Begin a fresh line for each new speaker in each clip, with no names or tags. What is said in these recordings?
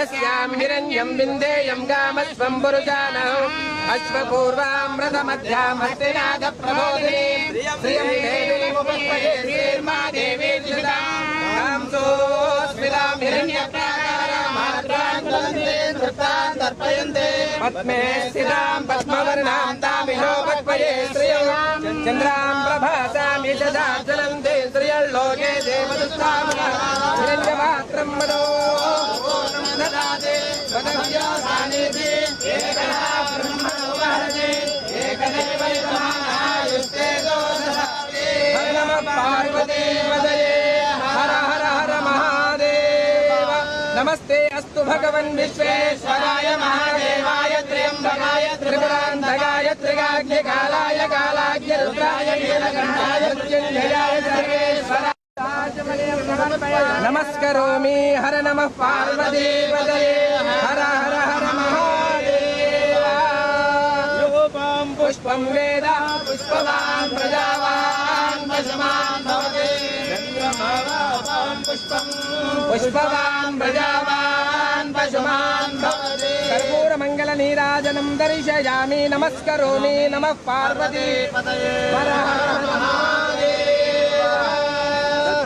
यस्यां हिरण्यं बिन्देयं गामस्वं पुरुषानः अश्वपूर्वामृतमध्यामस्तिनाथप्रबोधिनी श्रियं देवीमुपस्महे श्रीर्मा देवी सुदां स्मितां हिरण्यप्राकारामात्रान्तरन्ते नृत्तां तर्पयन्ते पद्मे स्थितां पद्मवर्णां तामिहो पक्वये श्रियं चन्द्रां प्रभासां यशदाचलन्ते श्रियल्लोके देवदुत्तामनः हिरण्यपात्रं मदो ददाते वदव्यासानेति एकदा ब्रह्मणो वहते एकदैव यजमानायुस्ते दोषदाते हर नमः पार्वती पदये हर हर हर महादेव नमस्ते अस्तु भगवन् विश्वेश्वराय महादेवाय त्र्यम्बकाय त्रिपुरान्तकाय त्रिकाग्निकालाय कालाग्नि रुद्राय नीलकण्ठाय मृत्युञ्जयाय सर्वेश्वराय नमस्करोमि हर नमः पार्वती पदये हर हर हर महादेव योपं पुष्पं वेद पुष्पवान् प्रजावान् पशुमान् भवति पुष्पवान् प्रजावान् पशुमान् भवति कर्पूरमङ्गलनीराजनं दर्शयामि नमस्करोमि नमः पार्वती पदये हर हर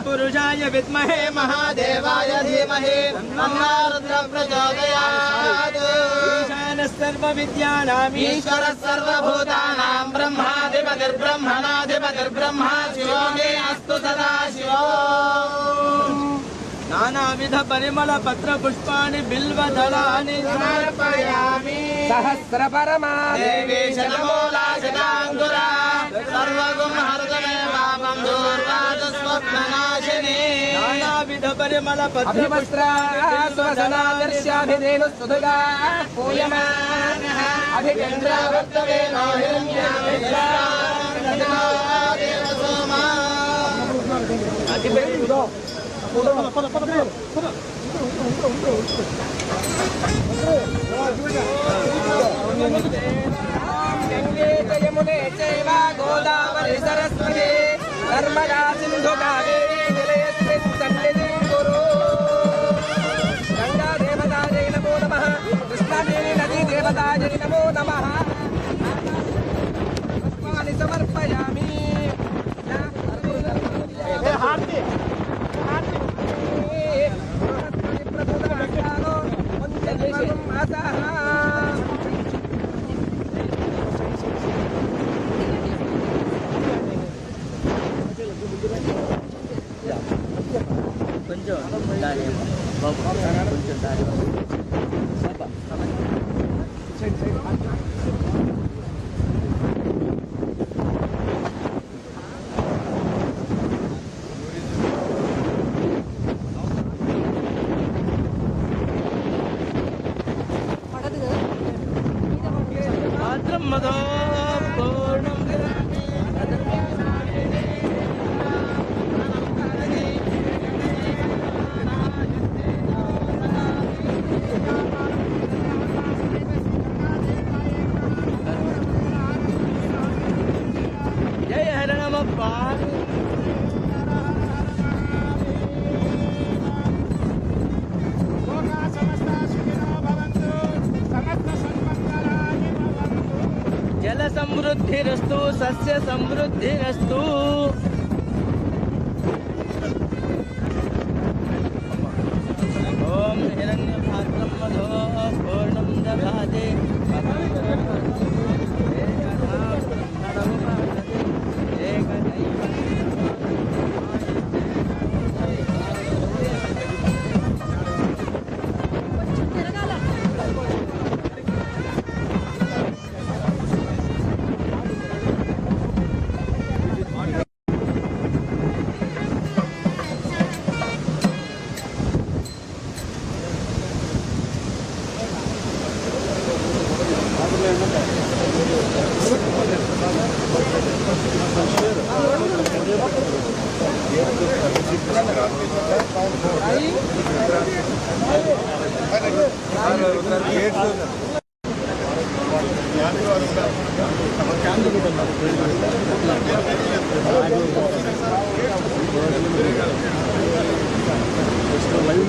पुरुषाय विद्महे महादेवाय धीमहि तन्नो रुद्रः प्रचोदयात् ईशानः सर्वविद्यानाम् ईश्वरः सर्वभूतानां ब्रह्माधिपतिर्ब्रह्मणाधिपतिर्ब्रह्मा शिवो मे अस्तु सदा शिवो नानाविध परिमल पत्र पुष्पाणि बिल्वदलानि समर्पयामि सहस्रपरमा देवी शतमूला शताङ्कुरा सर्वगुणहर्तमेवाहं दूर्वादस्वप्ननाशिनी नानाविध परिमल पत्र अभिवस्त्रा सुवसनादर्श्याभिधेनुस्तुतिगा पूयमानः अभिचन्द्रावर्तवेनो हिरण्यमेश्वरादेवसोमा गंगे यमुने चैव गोदावरी सरस्वती नर्मदा सिंधु कावेरी जलेऽस्मिन् सन्निधिं कुरु गंगा देवतायै नमो नमः कृष्णादेवी नदी देवतायै नमो नमः पुष्पाणि समर्पयामि కొంచెం దాని బాబు కొంచెం దాని సైడ్ సైడ్ మదో పూర్ణం జయ హర నమ जल समृद्धिरस्तु सस्य समृद्धिरस्तु ओम हिरण्यपात्रं मधो पूर्णं दधाते
లైవ్